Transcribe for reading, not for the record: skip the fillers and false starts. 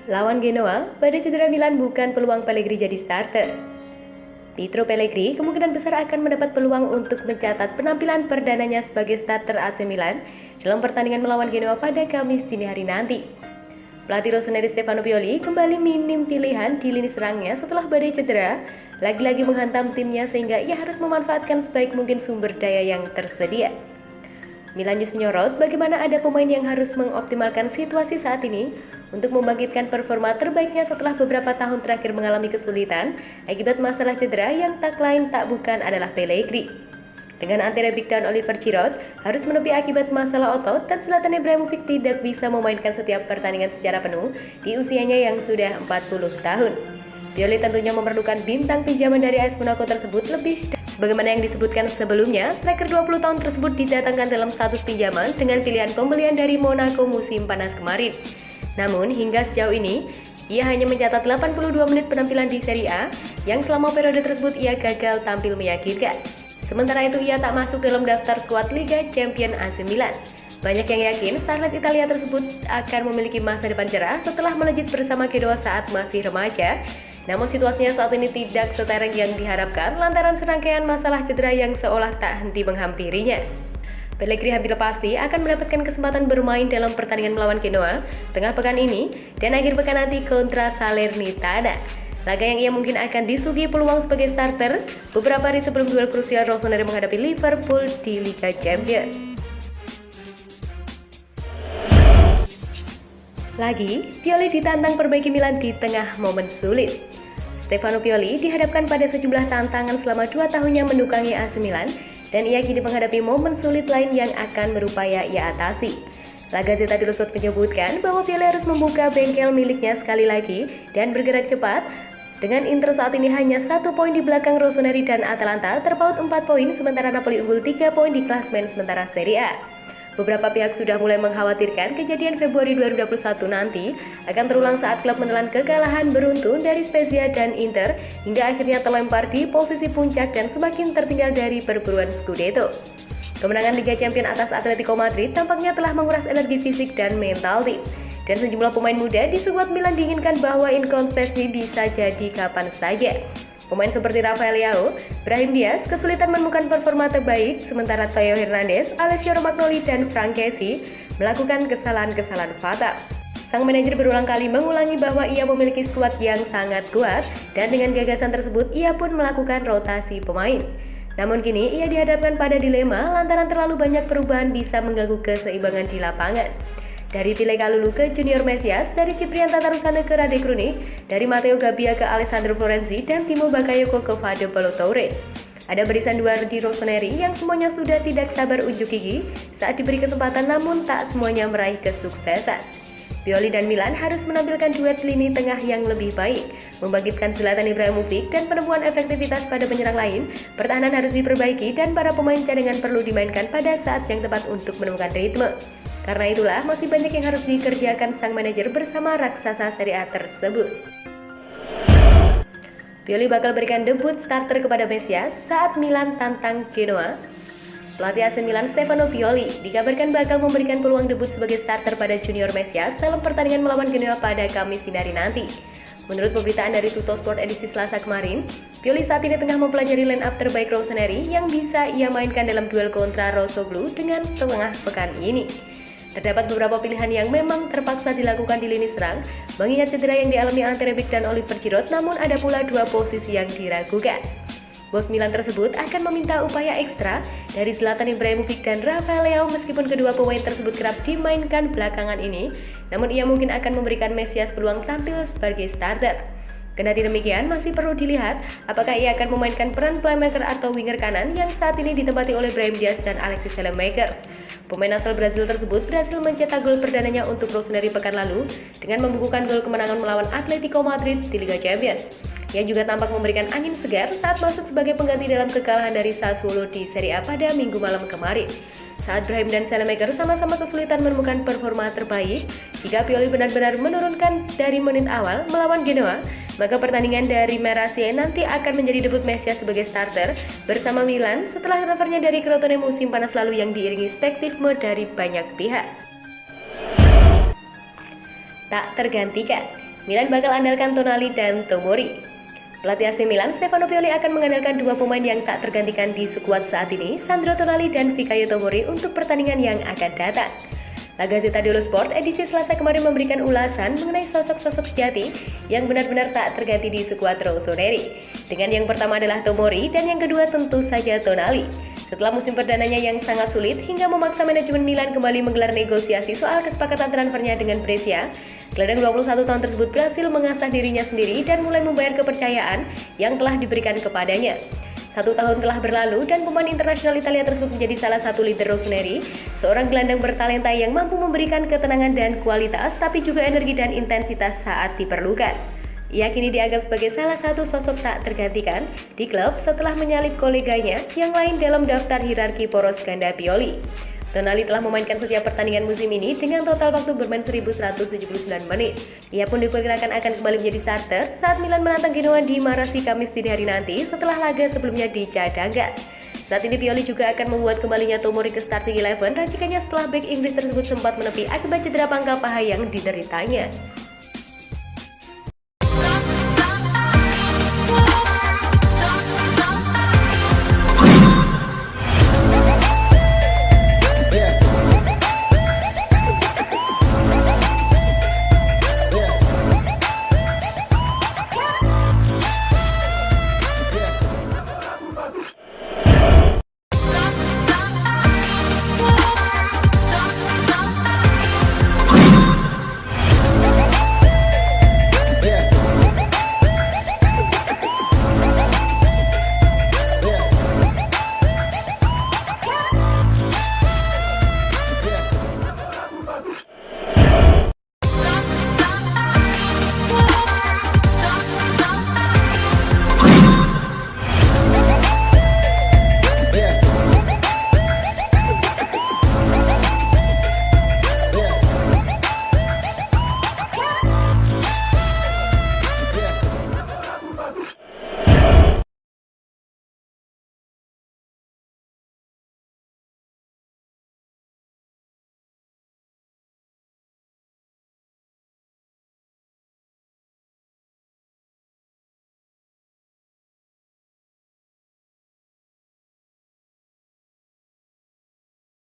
Lawan Genoa, badai cedera Milan bukan peluang Pellegrini jadi starter. Pietro Pellegrini kemungkinan besar akan mendapat peluang untuk mencatat penampilan perdananya sebagai starter AC Milan dalam pertandingan melawan Genoa pada Kamis dini hari nanti. Pelatih Rossoneri Stefano Pioli kembali minim pilihan di lini serangnya setelah badai cedera lagi-lagi menghantam timnya sehingga ia harus memanfaatkan sebaik mungkin sumber daya yang tersedia. Milan News menyorot bagaimana ada pemain yang harus mengoptimalkan situasi saat ini untuk membangkitkan performa terbaiknya setelah beberapa tahun terakhir mengalami kesulitan akibat masalah cedera yang tak lain tak bukan adalah Pellegrini. Dengan anti-rabic dan Oliver Giroud harus menepi akibat masalah otot dan Zlatan Ibrahimovic tidak bisa memainkan setiap pertandingan secara penuh di usianya yang sudah 40 tahun. Pioli tentunya memerlukan bintang pinjaman dari AS Monaco tersebut lebih. Sebagaimana yang disebutkan sebelumnya, striker 20 tahun tersebut didatangkan dalam status pinjaman dengan pilihan pembelian dari Monaco musim panas kemarin. Namun hingga sejauh ini, ia hanya mencatat 82 menit penampilan di Serie A yang selama periode tersebut ia gagal tampil meyakinkan. Sementara itu ia tak masuk dalam daftar skuad Liga Champions AC Milan. Banyak yang yakin starlet Italia tersebut akan memiliki masa depan cerah setelah melejit bersama Genoa saat masih remaja. Namun situasinya saat ini tidak setereng yang diharapkan lantaran serangkaian masalah cedera yang seolah tak henti menghampirinya. Pellegrini hampir pasti akan mendapatkan kesempatan bermain dalam pertandingan melawan Genoa tengah pekan ini dan akhir pekan nanti kontra Salernitana. Laga yang ia mungkin akan disuguhi peluang sebagai starter beberapa hari sebelum duel krusial Rossoneri menghadapi Liverpool di Liga Champions. Lagi, Pioli ditantang perbaiki Milan di tengah momen sulit. Stefano Pioli dihadapkan pada sejumlah tantangan selama 2 tahunnya mendukangi AC Milan dan ia kini menghadapi momen sulit lain yang akan berupaya ia atasi. La Gazzetta dello Sport menyebutkan bahwa Pioli harus membuka bengkel miliknya sekali lagi dan bergerak cepat. Dengan Inter saat ini hanya 1 poin di belakang Rossoneri dan Atalanta terpaut 4 poin sementara Napoli unggul 3 poin di klasemen sementara Serie A. Beberapa pihak sudah mulai mengkhawatirkan kejadian Februari 2021 nanti akan terulang saat klub menelan kekalahan beruntun dari Spezia dan Inter hingga akhirnya terlempar di posisi puncak dan semakin tertinggal dari perburuan Scudetto. Kemenangan Liga Champions atas Atletico Madrid tampaknya telah menguras energi fisik dan mental tim. Dan sejumlah pemain muda di skuad Milan diinginkan bahwa inkonsistensi bisa jadi kapan saja. Pemain seperti Rafael Leao, Brahim Diaz kesulitan menemukan performa terbaik, sementara Theo Hernandez, Alessio Romagnoli, dan Franck Kessie melakukan kesalahan-kesalahan fatal. Sang manajer berulang kali mengulangi bahwa ia memiliki skuad yang sangat kuat, dan dengan gagasan tersebut ia pun melakukan rotasi pemain. Namun kini ia dihadapkan pada dilema lantaran terlalu banyak perubahan bisa mengganggu keseimbangan di lapangan. Dari Pile Kalulu ke Junior Mesias, dari Ciprian Tatarusane ke Rade Krunic, dari Matteo Gabbia ke Alessandro Florenzi, dan Timo Bakayoko ke Fede Ballo-Touré. Ada barisan dua di Rossoneri yang semuanya sudah tidak sabar unjuk gigi saat diberi kesempatan namun tak semuanya meraih kesuksesan. Pioli dan Milan harus menampilkan duet lini tengah yang lebih baik, membangkitkan Zlatan Ibrahimovic dan penemuan efektivitas pada penyerang lain, pertahanan harus diperbaiki dan para pemain cadangan perlu dimainkan pada saat yang tepat untuk menemukan ritme. Karena itulah masih banyak yang harus dikerjakan sang manajer bersama raksasa Serie A tersebut. Pioli bakal berikan debut starter kepada Mesias saat Milan tantang Genoa. Pelatih AC Milan Stefano Pioli dikabarkan bakal memberikan peluang debut sebagai starter pada Junior Mesias dalam pertandingan melawan Genoa pada Kamis dini hari nanti. Menurut pemberitaan dari Tuttosport edisi Selasa kemarin, Pioli saat ini tengah mempelajari line up terbaik Rossoneri yang bisa ia mainkan dalam duel kontra Rossoblu dengan tengah pekan ini. Terdapat beberapa pilihan yang memang terpaksa dilakukan di lini serang, mengingat cedera yang dialami Ante Rebic dan Oliver Giroud, namun ada pula 2 posisi yang diragukan. Bos Milan tersebut akan meminta upaya ekstra dari Zlatan Ibrahimovic dan Rafael Leao meskipun kedua pemain tersebut kerap dimainkan belakangan ini, namun ia mungkin akan memberikan Mesias peluang tampil sebagai starter. Kendati demikian, masih perlu dilihat apakah ia akan memainkan peran playmaker atau winger kanan yang saat ini ditempati oleh Brahim Diaz dan Alexis Saelemaekers. Pemain asal Brasil tersebut berhasil mencetak gol perdananya untuk Rossoneri pekan lalu dengan membukukan gol kemenangan melawan Atletico Madrid di Liga Champions. Ia juga tampak memberikan angin segar saat masuk sebagai pengganti dalam kekalahan dari Sassuolo di Serie A pada Minggu malam kemarin. Saat Brahim dan Saelemaekers sama-sama kesulitan menemukan performa terbaik, jika Pioli benar-benar menurunkan dari menit awal melawan Genoa, maka pertandingan dari Merasie nanti akan menjadi debut Mesias sebagai starter bersama Milan setelah transfernya dari Crotone musim panas lalu yang diiringi spektisme dari banyak pihak. Tak tergantikan, Milan bakal andalkan Tonali dan Tomori. Pelatih AC Milan, Stefano Pioli akan mengandalkan dua pemain yang tak tergantikan di skuad saat ini, Sandro Tonali dan Fikayo Tomori untuk pertandingan yang akan datang. La Gazzetta dello Sport edisi Selasa kemarin memberikan ulasan mengenai sosok-sosok sejati yang benar-benar tak terganti di skuad Rossoneri. Dengan yang pertama adalah Tomori dan yang kedua tentu saja Tonali. Setelah musim perdananya yang sangat sulit hingga memaksa manajemen Milan kembali menggelar negosiasi soal kesepakatan transfernya dengan Brescia, gelandang 21 tahun tersebut berhasil mengasah dirinya sendiri dan mulai membayar kepercayaan yang telah diberikan kepadanya. 1 tahun telah berlalu dan pemain internasional Italia tersebut menjadi salah satu leader Rossoneri, seorang gelandang bertalenta yang mampu memberikan ketenangan dan kualitas tapi juga energi dan intensitas saat diperlukan. Ia kini dianggap sebagai salah satu sosok tak tergantikan di klub setelah menyalip koleganya yang lain dalam daftar hierarki poros ganda Pioli. Tonali telah memainkan setiap pertandingan musim ini dengan total waktu bermain 1179 menit. Ia pun diperkirakan akan kembali menjadi starter saat Milan menantang Genoa di Marassi Kamis dini hari nanti setelah laga sebelumnya dicadangkan. Saat ini Pioli juga akan membuat kembalinya Tomori ke starting 11 racikannya setelah bek Inggris tersebut sempat menepi akibat cedera pangkal paha yang dideritanya.